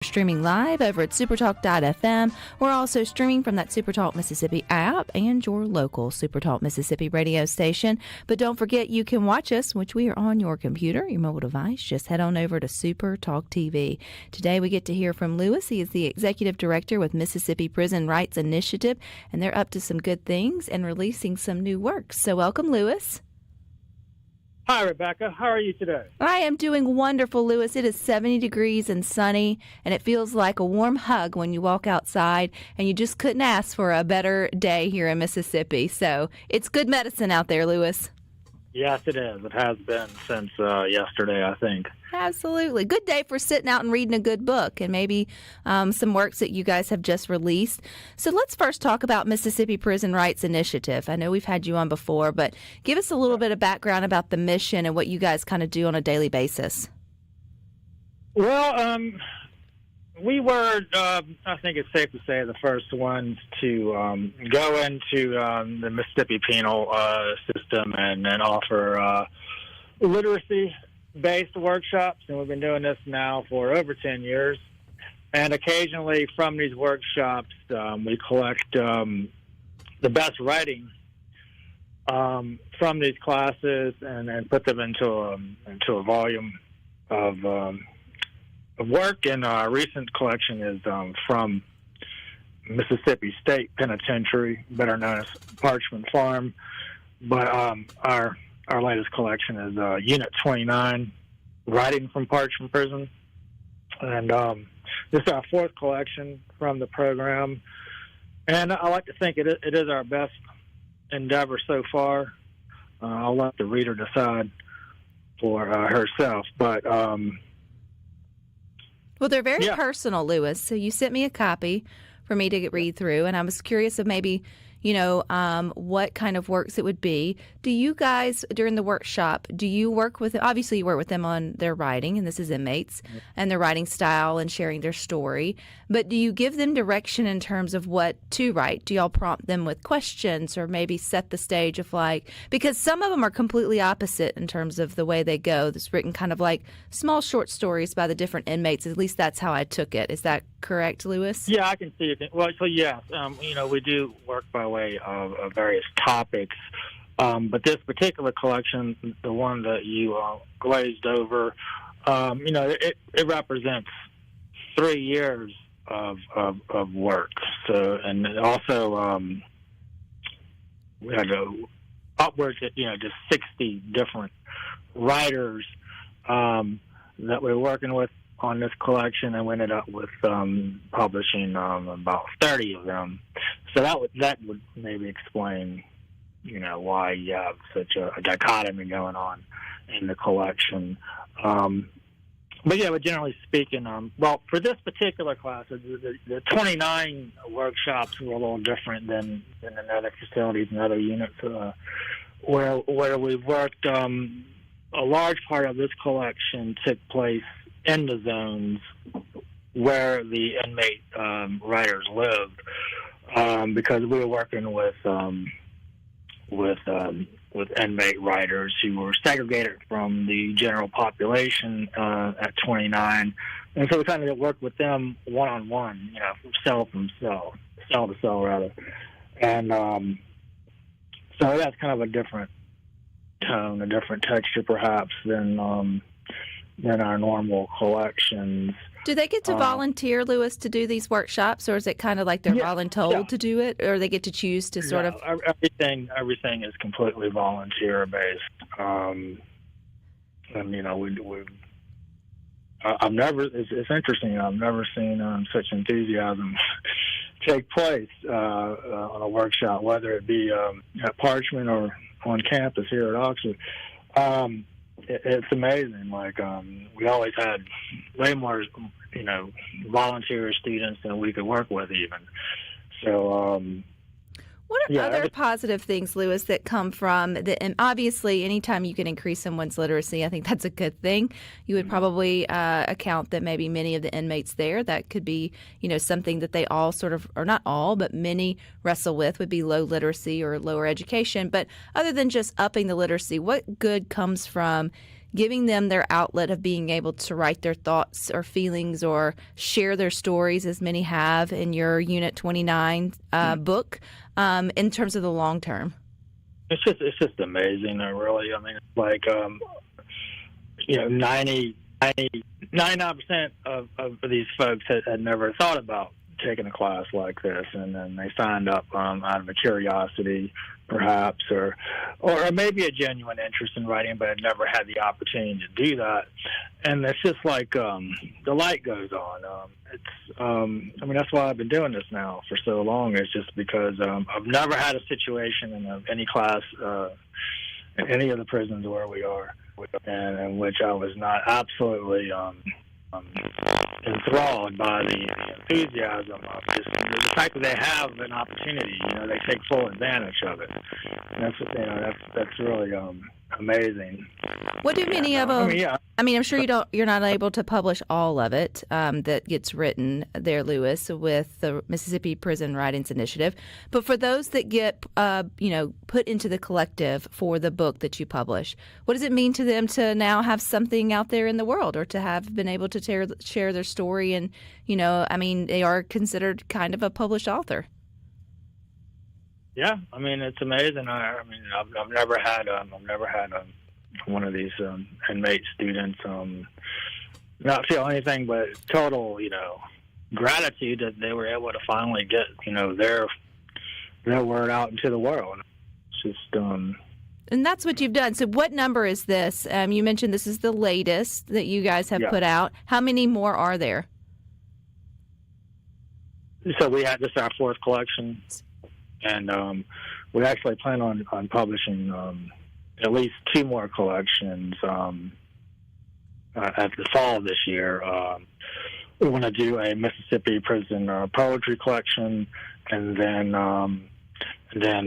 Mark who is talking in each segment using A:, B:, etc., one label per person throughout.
A: Streaming live over at supertalk.fm. We're also streaming from that Supertalk Mississippi app and your local Supertalk Mississippi radio station. But don't forget, you can watch us, which we are on your computer, your mobile device. Just head on over to Supertalk TV. Today we get to hear from Lewis. He is the Executive Director with Mississippi Prison Rights Initiative, and they're up to some good things and releasing some new works. So welcome, Lewis.
B: Hi, Rebecca. How are you today?
A: I am doing wonderful, Lewis. It is 70 degrees and sunny, and it feels like a warm hug when you walk outside, and you just couldn't ask for a better day here in Mississippi. So it's good medicine out there, Lewis.
B: Yes, it is. It has been since yesterday, I think.
A: Absolutely. Good day for sitting out and reading a good book and maybe some works that you guys have just released. So let's first talk about Mississippi Prison Rights Initiative. I know we've had you on before, but give us a little bit of background about the mission and what you guys kind of do on a daily basis.
B: Well, we were, I think it's safe to say, the first ones to go into the Mississippi penal system and offer literacy-based workshops, and we've been doing this now for over 10 years. And occasionally from these workshops, we collect the best writing from these classes and put them into a volume of work. And our recent collection is from Mississippi State Penitentiary, better known as Parchman Farm. But our latest collection is Unit 29, Writing from Parchman Prison. And this is our fourth collection from the program. And I like to think it is our best endeavor so far. I'll let the reader decide for herself. But
A: well, they're very personal, Lewis. So you sent me a copy for me to read through, and I was curious of maybe, what kind of works it would be. Do you guys, during the workshop, do you work with, obviously you work with them on their writing, and this is inmates, and their writing style and sharing their story, but do you give them direction in terms of what to write? Do y'all prompt them with questions or maybe set the stage of because some of them are completely opposite in terms of the way they go. It's written kind of like small short stories by the different inmates. At least that's how I took it. Is that correct, Lewis?
B: Yeah, I can see it. Well, so yes, we do work by way of various topics. But this particular collection, the one that you glazed over, it represents 3 years of work. So, and also we had upwards of just 60 different writers that we're working with on this collection, and we ended up with publishing about 30 of them. So that would maybe explain, why you have such a dichotomy going on in the collection. But generally speaking, for this particular class, the 29 workshops were a little different than in other facilities and other units where we've worked. A large part of this collection took place in the zones where the inmate writers lived, because we were working with inmate writers who were segregated from the general population at 29, and so we kind of worked with them one-on-one, cell to cell rather, and so that's kind of a different tone, a different texture perhaps than our normal collections.
A: Do they get to volunteer, Lewis, to do these workshops, or is it kind of like they're voluntold to do it, or they get to choose to sort of?
B: Everything is completely volunteer based, and I've never. It's interesting. I've never seen such enthusiasm take place on a workshop, whether it be at Parchman or on campus here at Oxford. It's amazing. We always had way more, volunteer students than we could work with even. So,
A: what are other positive things, Lewis, that come from and obviously anytime you can increase someone's literacy, I think that's a good thing. You would probably account that maybe many of the inmates there, that could be, something that they all sort of, or not all, but many wrestle with would be low literacy or lower education. But other than just upping the literacy, what good comes from giving them their outlet of being able to write their thoughts or feelings or share their stories, as many have in your Unit 29 book, in terms of the long term?
B: It's just amazing, really. I mean, it's like, 99% of these folks had never thought about taking a class like this, and then they signed up out of a curiosity, perhaps, or maybe a genuine interest in writing, but had never had the opportunity to do that. And it's just like the light goes on. That's why I've been doing this now for so long. It's just because I've never had a situation in any class in any of the prisons where we are, and in which I was not absolutely enthralled by the enthusiasm of just the fact that they have an opportunity. They take full advantage of it. And that's really amazing.
A: What do many of them? I'm sure you're not able to publish all of it that gets written there, Lewis, with the Mississippi Prison Writings Initiative. But for those that get put into the collective for the book that you publish, what does it mean to them to now have something out there in the world, or to have been able to share their story? And they are considered kind of a published author.
B: Yeah, it's amazing. I've never had one of these inmate students not feel anything but total, gratitude that they were able to finally get, their word out into the world. It's just
A: and that's what you've done. So what number is this? You mentioned this is the latest that you guys have put out. How many more are there?
B: So this is our fourth collection. And we actually plan on publishing at least two more collections at the fall of this year. We want to do a Mississippi prison poetry collection, and then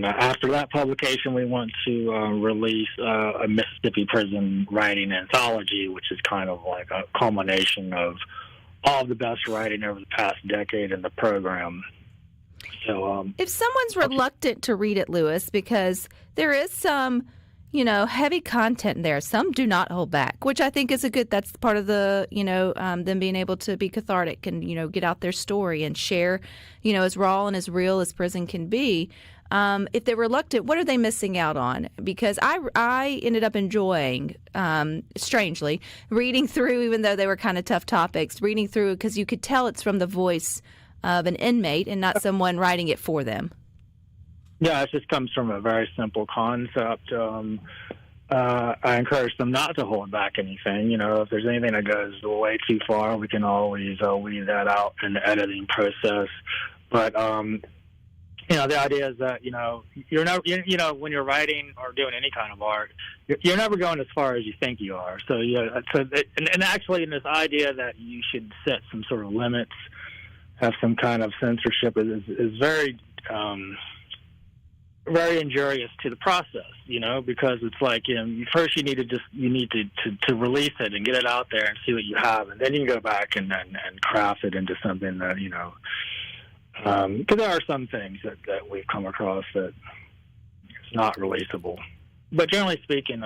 B: after that publication, we want to release a Mississippi prison writing anthology, which is kind of like a culmination of all the best writing over the past decade in the program. So,
A: if someone's reluctant to read it, Lewis, because there is some, heavy content there, some do not hold back, which I think is that's part of the, them being able to be cathartic and, get out their story and share, as raw and as real as prison can be. If they're reluctant, what are they missing out on? Because I ended up enjoying, strangely, reading through, even though they were kind of tough topics, reading through because you could tell it's from the voice of an inmate and not someone writing it for them.
B: Yeah, it just comes from a very simple concept. I encourage them not to hold back anything. If there's anything that goes way too far, we can always weed that out in the editing process. But the idea is that you're never, when you're writing or doing any kind of art, you're never going as far as you think you are. So and actually, in this idea that you should set some sort of limits, have some kind of censorship is very, very injurious to the process, because it's like, first you need to release it and get it out there and see what you have, and then you can go back and craft it into something that, because there are some things that we've come across that it's not releasable. But generally speaking,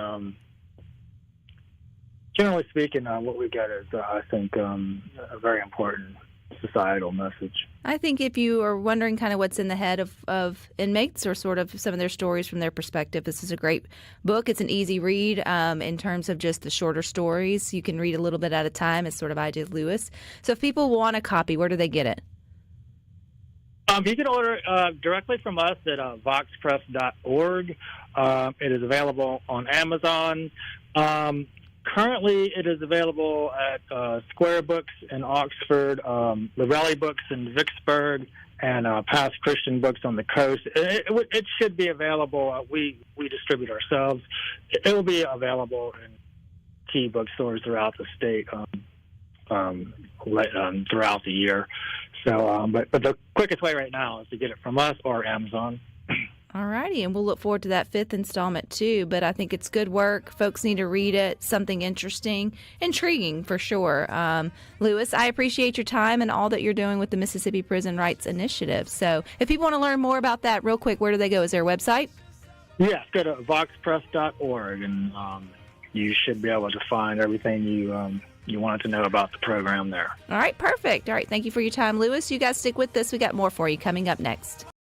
B: what we get is, I think, a very important societal message.
A: I think if you are wondering kind of what's in the head of inmates or sort of some of their stories from their perspective, this is a great book. It's an easy read in terms of just the shorter stories. You can read a little bit at a time, as sort of I did, Lewis. So if people want a copy, where do they get it?
B: You can order directly from us at voxpress.org. It is available on Amazon. Currently, it is available at Square Books in Oxford, Lorelli Books in Vicksburg, and Past Christian Books on the coast. It should be available. We distribute ourselves. It will be available in key bookstores throughout the state throughout the year. So, but the quickest way right now is to get it from us or Amazon.
A: All righty, and we'll look forward to that fifth installment too. But I think it's good work. Folks need to read it. Something interesting, intriguing for sure. Lewis, I appreciate your time and all that you're doing with the Mississippi Prison Rights Initiative. So if people want to learn more about that real quick, where do they go? Is there a website?
B: Yes, go to voxpress.org, and you should be able to find everything you wanted to know about the program there.
A: All right, perfect. All right, thank you for your time, Lewis. You guys stick with this. We got more for you coming up next.